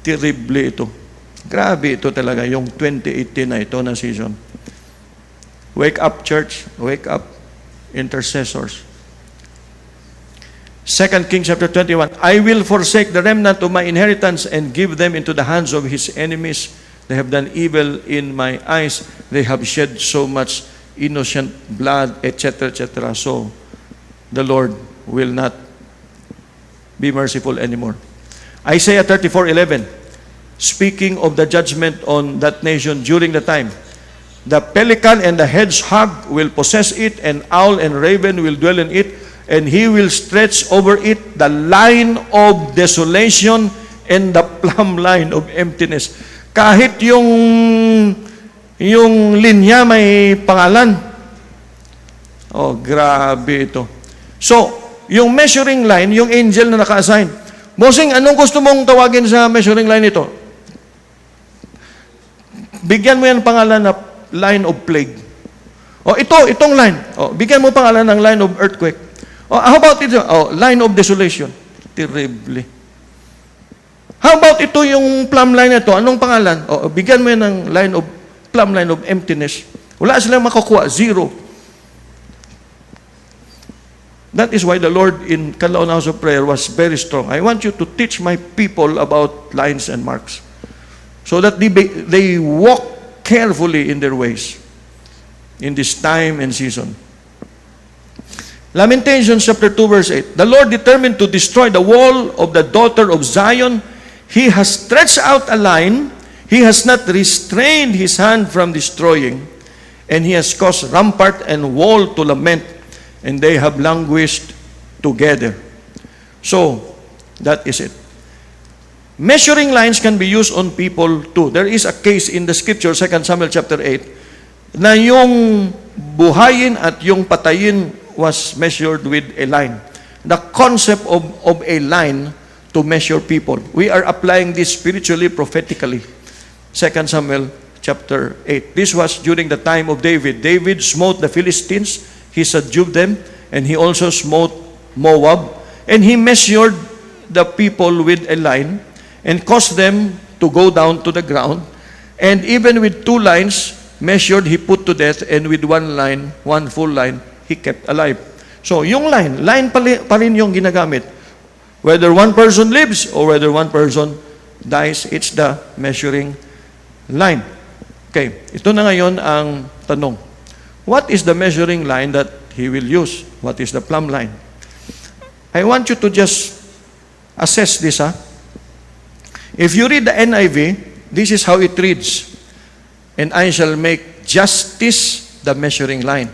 Terrible ito. Grabe ito talaga, yung 2018 na ito na season. Wake up, church. Wake up, intercessors. 2 Kings chapter 21, I will forsake the remnant of my inheritance and give them into the hands of his enemies. They have done evil in my eyes. They have shed so much innocent blood, etc., etc. So, the Lord will not be merciful anymore. Isaiah 34:11, speaking of the judgment on that nation during the time, the pelican and the hedgehog will possess it, and owl and raven will dwell in it, and he will stretch over it the line of desolation and the plumb line of emptiness. Kahit yung linya may pangalan. Oh, grabe ito. So, yung measuring line, yung angel na naka-assign. Bossing, anong gusto mong tawagin sa measuring line ito? Bigyan mo yan pangalan na line of plague. O, itong line. O, bigyan mo pangalan ng line of earthquake. O, how about ito? O, line of desolation. Terribly. How about ito yung plumb line na ito? Anong pangalan? O, bigyan mo yan ng plumb line of emptiness. Wala silang makukuha. Zero. That is why the Lord in Kalaon House of Prayer was very strong. I want you to teach my people about lines and marks so that they walk carefully in their ways in this time and season. Lamentations chapter 2 verse 8. The Lord determined to destroy the wall of the daughter of Zion. He has stretched out a line. He has not restrained his hand from destroying. And he has caused rampart and wall to lament. And they have languished together. So, that is it. Measuring lines can be used on people too. There is a case in the scripture, 2 Samuel chapter 8, na yung buhayin at yung patayin was measured with a line. The concept of a line to measure people. We are applying this spiritually, prophetically. 2 Samuel chapter 8. This was during the time of David. David smote the Philistines. He subdued them, and he also smote Moab, and he measured the people with a line and caused them to go down to the ground, and even with 2 lines measured, he put to death, and with 1 line, 1 full line, he kept alive. So, yung line pa rin yung ginagamit. Whether one person lives or whether one person dies, it's the measuring line. Okay, ito na ngayon ang tanong. What is the measuring line that he will use? What is the plumb line? I want you to just assess this. If you read the NIV, this is how it reads. And I shall make justice the measuring line.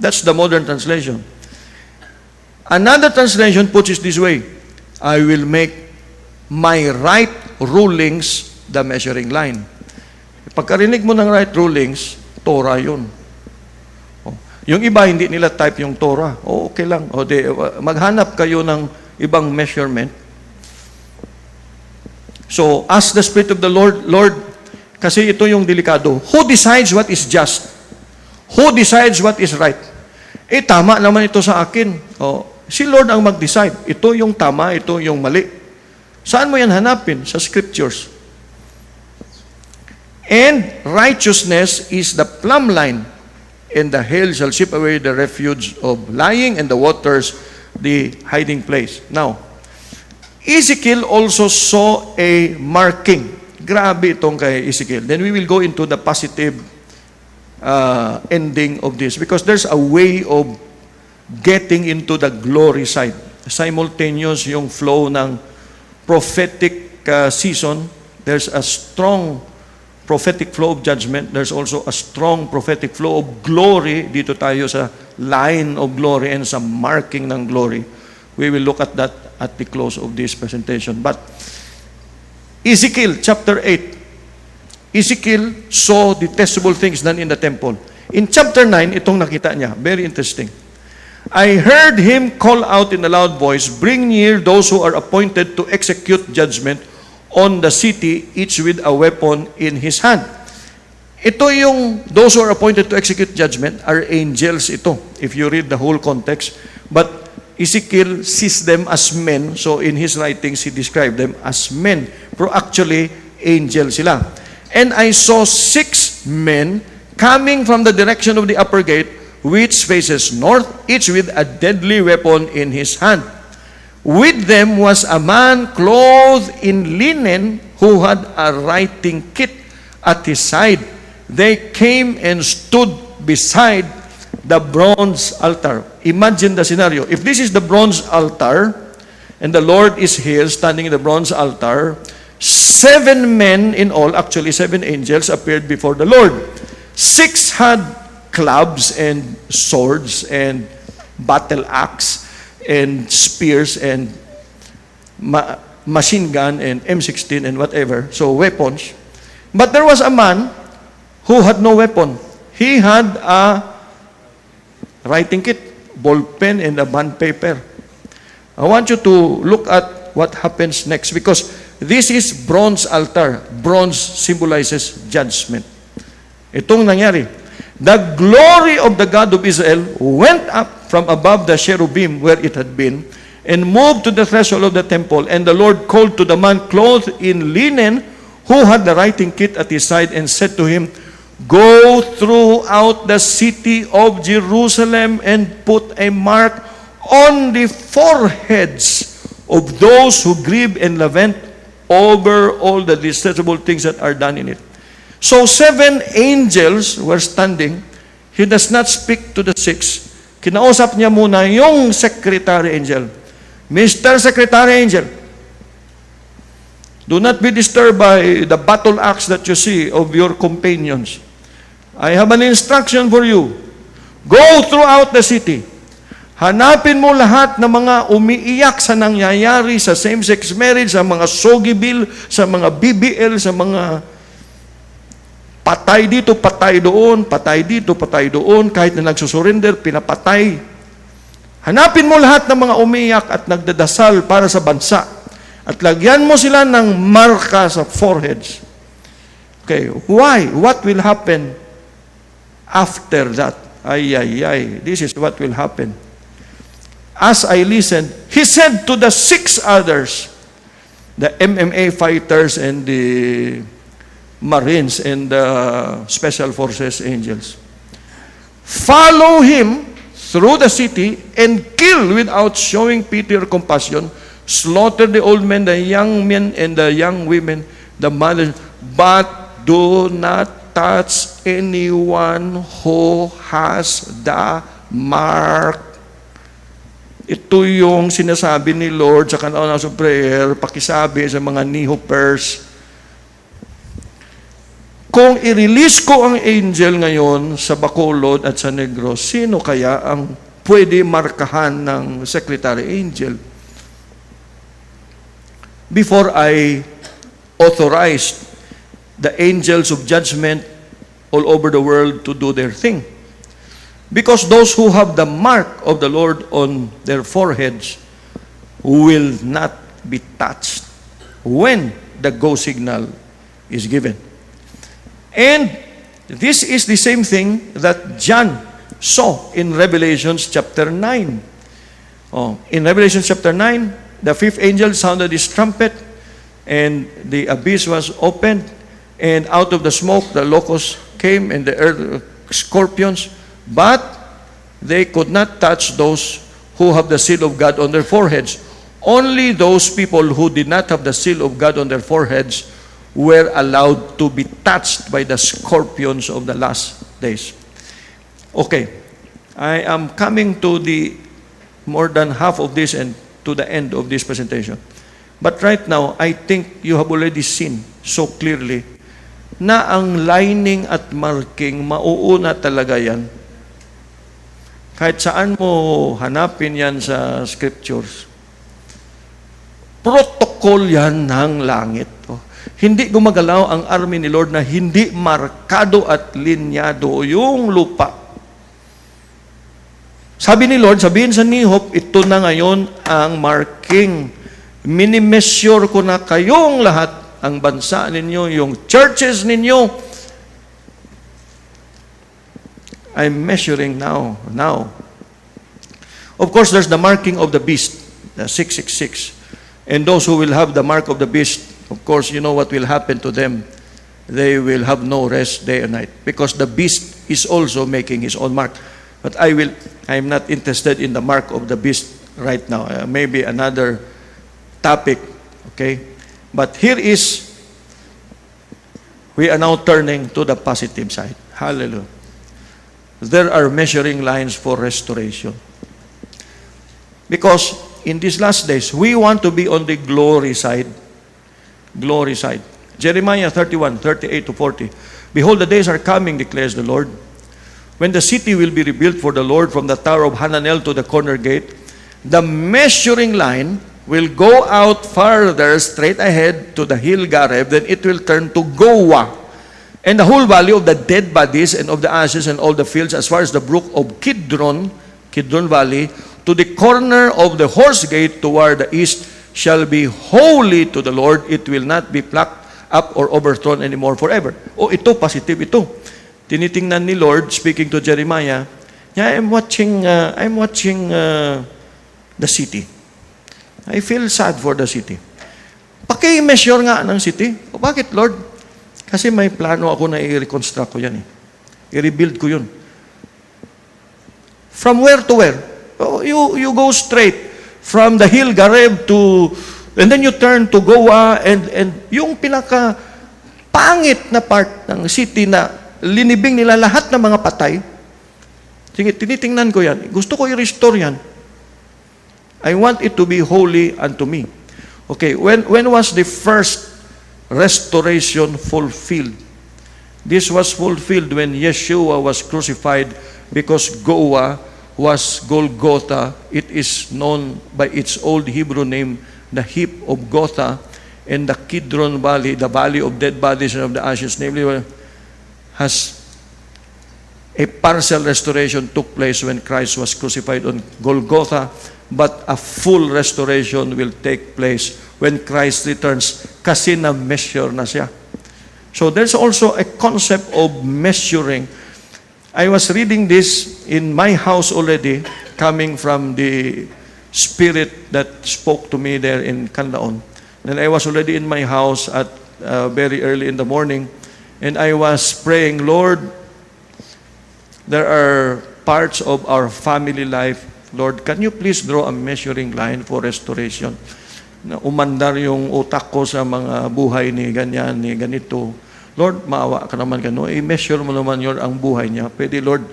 That's the modern translation. Another translation puts it this way. I will make my right rulings the measuring line. Pagkarinig mo ng right rulings, Torah yun. Yung iba, hindi nila type yung Torah. O, okay lang. O, maghanap kayo ng ibang measurement. So, ask the Spirit of the Lord, Lord, kasi ito yung delikado. Who decides what is just? Who decides what is right? Tama naman ito sa akin. O, si Lord ang mag-decide. Ito yung tama, ito yung mali. Saan mo yan hanapin? Sa Scriptures. And righteousness is the plumb line. And the hail shall sweep away the refuge of lying, and the waters the hiding place. Now, Ezekiel also saw a marking. Grabe itong kay Ezekiel. Then we will go into the positive ending of this, because there's a way of getting into the glory side. Simultaneous yung flow ng prophetic season. There's a strong prophetic flow of judgment. There's also a strong prophetic flow of glory. Dito tayo sa line of glory and sa marking ng glory. We will look at that at the close of this presentation. But Ezekiel chapter 8, Ezekiel saw detestable things done in the temple. In chapter 9, itong nakita niya. Very interesting. I heard him call out in a loud voice, bring near those who are appointed to execute judgment on the city, each with a weapon in his hand. Ito yung, those who are appointed to execute judgment are angels ito, if you read the whole context. But Ezekiel sees them as men, so in his writings, he described them as men. Pero actually, angel sila. And I saw 6 men coming from the direction of the upper gate, which faces north, each with a deadly weapon in his hand. With them was a man clothed in linen who had a writing kit at his side. They came and stood beside the bronze altar. Imagine the scenario. If this is the bronze altar, and the Lord is here standing in the bronze altar, 7 men in all, actually 7 angels, appeared before the Lord. 6 had clubs and swords and battle axe and spears and machine gun and M16 and whatever, so weapons. But there was a man who had no weapon. He had a writing kit, ball pen, and a bond paper. I want you to look at what happens next, because this is bronze altar. Bronze symbolizes judgment. Itong nangyari. The glory of the God of Israel went up from above the cherubim where it had been, and moved to the threshold of the temple. And the Lord called to the man clothed in linen, who had the writing kit at his side, and said to him, Go throughout the city of Jerusalem and put a mark on the foreheads of those who grieve and lament over all the detestable things that are done in it. So 7 angels were standing. He does not speak to the 6. Kinausap niya muna yung secretary angel. Mr. Secretary Angel, do not be disturbed by the battle axe that you see of your companions. I have an instruction for you. Go throughout the city. Hanapin mo lahat ng mga umiiyak sa nangyayari sa same-sex marriage, sa mga sogi bill, sa mga BBL, sa mga patay dito, patay doon, patay dito, patay doon, kahit na nagsusurrender, pinapatay. Hanapin mo lahat ng mga umiiyak at nagdadasal para sa bansa. At lagyan mo sila ng marka sa foreheads. Okay, why? What will happen after that? Ay. This is what will happen. As I listened, he said to the 6 others, the MMA fighters and the Marines and the Special Forces angels, follow him through the city and kill without showing pity or compassion, slaughter the old men, the young men, and the young women, the mothers, but do not touch anyone who has the mark. Ito yung sinasabi ni Lord sa kanang sa prayer, pakisabi sa mga nihopers. Kung i-release ko ang angel ngayon sa Bacolod at sa Negros, sino kaya ang pwede markahan ng secretary angel? Before I authorized the angels of judgment all over the world to do their thing. Because those who have the mark of the Lord on their foreheads will not be touched when the go signal is given. And this is the same thing that John saw in Revelation chapter 9. In Revelation chapter 9, the 5th angel sounded his trumpet, and the abyss was opened, and out of the smoke the locusts came, and the earth scorpions, but they could not touch those who have the seal of God on their foreheads. Only those people who did not have the seal of God on their foreheads were allowed to be touched by the scorpions of the last days. Okay, I am coming to the more than half of this and to the end of this presentation. But right now, I think you have already seen so clearly na ang lining at marking, mauuna talaga yan. Kahit saan mo hanapin yan sa scriptures. Protocol yan ng langit. Hindi gumagalaw ang army ni Lord na hindi markado at linyado yung lupa. Sabi ni Lord, sabihin sa Nihop, ito na ngayon ang marking. Minimeasure ko na kayong lahat, ang bansa ninyo, yung churches ninyo. I'm measuring now. Of course, there's the marking of the beast, the 666. And those who will have the mark of the beast of course, you know what will happen to them. They will have no rest day and night because the beast is also making his own mark. But I'm not interested in the mark of the beast right now. Maybe another topic, okay? But here is, we are now turning to the positive side. Hallelujah. There are measuring lines for restoration. Because in these last days, we want to be on the glory side. Glory side. Jeremiah 31, 38 to 40. Behold, the days are coming, declares the Lord, when the city will be rebuilt for the Lord from the tower of Hananel to the corner gate. The measuring line will go out farther, straight ahead to the hill Gareb, then it will turn to Goa, and the whole valley of the dead bodies and of the ashes and all the fields as far as the brook of Kidron Valley, to the corner of the horse gate toward the east, shall be holy to the Lord. It will not be plucked up or overthrown anymore forever. Oh, ito, positive ito. Tinitingnan ni Lord, speaking to Jeremiah, yeah, I'm watching the city. I feel sad for the city. Paki-measure nga ng city. O bakit, Lord? Kasi may plano ako na i-reconstruct ko yan eh. I-rebuild ko yun. From where to where? Oh, you go straight from the hill Gareb to, and then you turn to Goa, and yung pinaka pangit na part ng city na linibing nila lahat ng mga patay. Sige, tinitingnan ko yan. Gusto ko i-restore yan. I want it to be holy unto me. Okay, when was the first restoration fulfilled? This was fulfilled when Yeshua was crucified, because Goa was Golgotha. It is known by its old Hebrew name, the heap of Gotha, and the Kidron Valley, the valley of dead bodies and of the ashes, namely, has a partial restoration took place when Christ was crucified on Golgotha, but a full restoration will take place when Christ returns, kasi na-measure na siya. So there's also a concept of measuring. I was reading this in my house already, coming from the Spirit that spoke to me there in Canlaon. And I was already in my house at very early in the morning, and I was praying, Lord, there are parts of our family life, Lord, can you please draw a measuring line for restoration? Na umandar yung utak ko sa mga buhay ni ganyan, ni ganito. Lord, maawa ka naman gano. I-measure mo naman yun ang buhay niya. Pwede, Lord,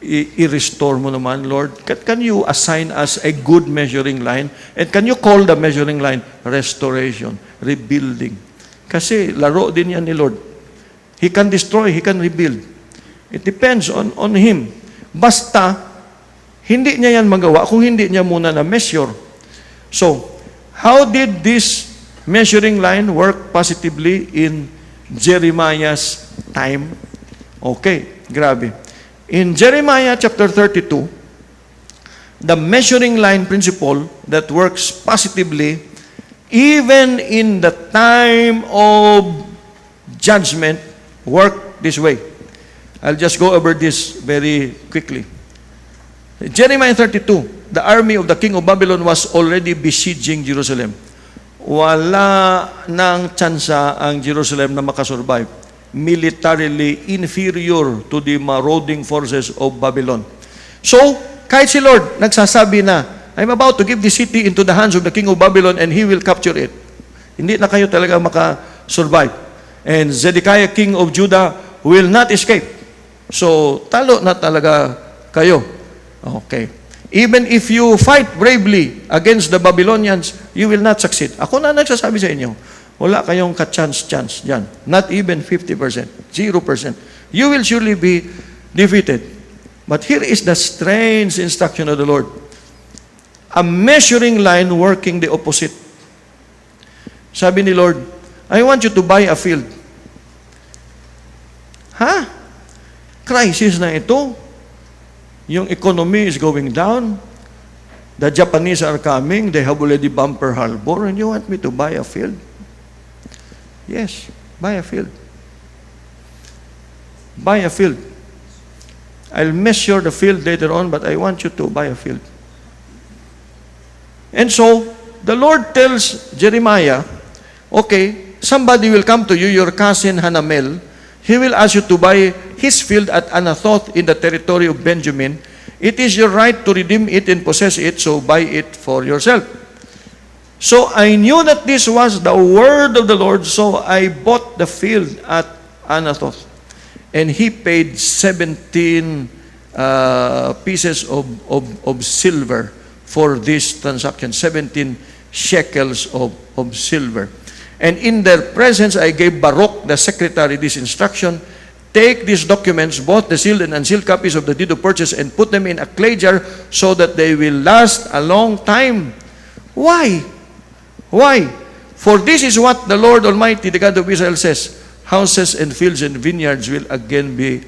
i-restore mo naman, Lord. Can you assign us a good measuring line? And can you call the measuring line restoration, rebuilding? Kasi laro din yan ni Lord. He can destroy, He can rebuild. It depends on Him. Basta, hindi niya yan magawa kung hindi niya muna na-measure. So, how did this measuring line work positively in Jeremiah's time? Okay, grabe. In Jeremiah chapter 32, the measuring line principle that works positively even in the time of judgment work this way. I'll just go over this very quickly. Jeremiah 32, the army of the king of Babylon was already besieging Jerusalem. Wala nang tsansa ang Jerusalem na makasurvive. Militarily inferior to the marauding forces of Babylon. So, kahit si Lord nagsasabi na, I'm about to give the city into the hands of the king of Babylon and he will capture it. Hindi na kayo talaga makasurvive. And Zedekiah, king of Judah, will not escape. So, talo na talaga kayo. Okay. Even if you fight bravely against the Babylonians, you will not succeed. Ako na nagsasabi sa inyo, wala kayong ka-chance dyan. Not even 50%, 0%. You will surely be defeated. But here is the strange instruction of the Lord. A measuring line working the opposite. Sabi ni Lord, I want you to buy a field. Ha? Crisis na ito. Yung economy is going down. The Japanese are coming. They have already bumper harbor. And you want me to buy a field? Yes, buy a field. Buy a field. I'll measure the field later on, but I want you to buy a field. And so, the Lord tells Jeremiah, okay, somebody will come to you, your cousin Hanamel, he will ask you to buy his field at Anathoth in the territory of Benjamin. It is your right to redeem it and possess it, so buy it for yourself. So I knew that this was the word of the Lord, so I bought the field at Anathoth. And he paid 17 pieces of silver for this transaction, 17 shekels of silver. And in their presence, I gave Baruch, the secretary, this instruction: take these documents, both the sealed and unsealed copies of the deed of purchase, and put them in a clay jar so that they will last a long time. Why? Why? For this is what the Lord Almighty, the God of Israel, says: houses and fields and vineyards will again be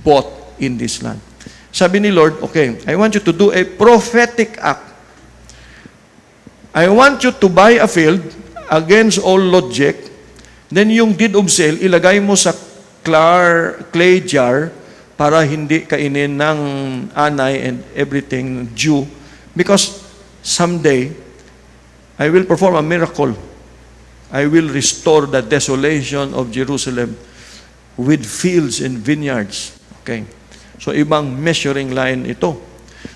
bought in this land. Sabi ni Lord, okay, I want you to do a prophetic act. I want you to buy a field against all logic. Then yung deed of sale, ilagay mo sa clay jar para hindi kainin ng anay and everything Jew. Because someday, I will perform a miracle. I will restore the desolation of Jerusalem with fields and vineyards. Okay. So, ibang measuring line ito.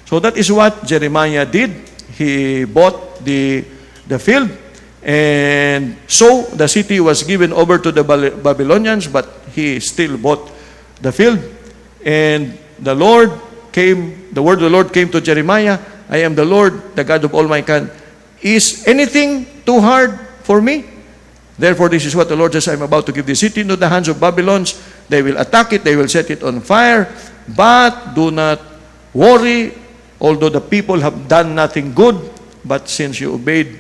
So, that is what Jeremiah did. He bought the field. And so, the city was given over to the Babylonians, but he still bought the field. And the word of the Lord came to Jeremiah: I am the Lord, the God of all mankind. Is anything too hard for me? Therefore, this is what the Lord says: I am about to give the city into the hands of Babylons. They will attack it, they will set it on fire. But do not worry, although the people have done nothing good, but since you obeyed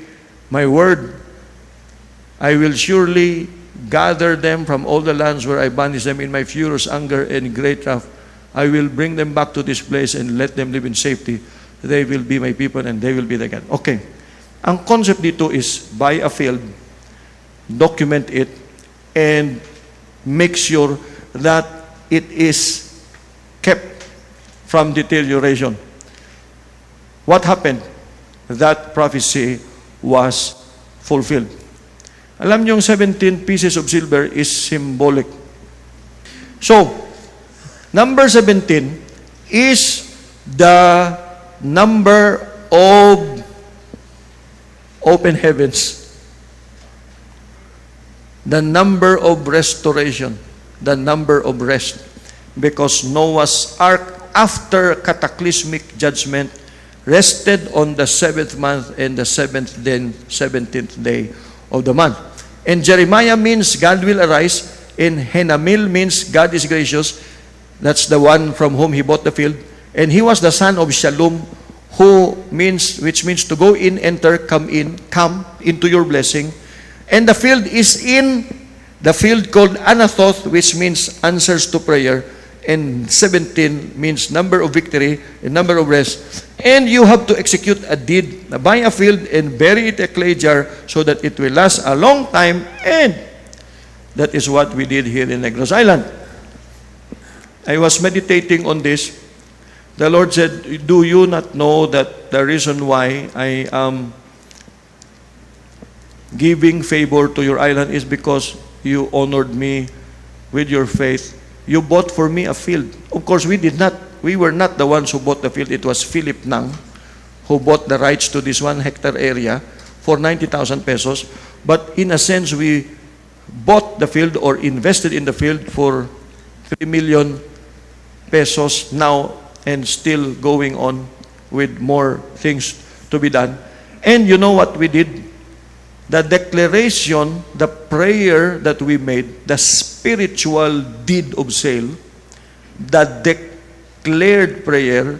my word, I will surely gather them from all the lands where I banished them in my furious anger and great wrath. I will bring them back to this place and let them live in safety. They will be my people and they will be the God. Okay. Ang concept dito is buy a field, document it, and make sure that it is kept from deterioration. What happened? That prophecy was fulfilled. Alam niyo, yung 17 pieces of silver is symbolic. So, number 17 is the number of open heavens, the number of restoration, the number of rest. Because Noah's ark, after cataclysmic judgment, rested on the 7th month and the 17th day of the month. And Jeremiah means God will arise, and Hanamel means God is gracious. That's the one from whom he bought the field. And he was the son of Shalom, which means to go in, enter, come into your blessing. And the field is in the field called Anathoth, which means answers to prayer. And 17 means number of victory and number of rest. And you have to execute a deed, buy a field and bury it in a clay jar so that it will last a long time. And that is what we did here in Negros Island. I was meditating on this. The Lord said, do you not know that the reason why I am giving favor to your island is because you honored me with your faith? You bought for me a field. Of course, we were not the ones who bought the field. It was Philip Nang who bought the rights to this 1 hectare area for 90,000 pesos. But in a sense, we bought the field or invested in the field for 3 million pesos now, and still going on with more things to be done. And you know what we did? The declaration, the prayer that we made, the spiritual deed of sale, the declared prayer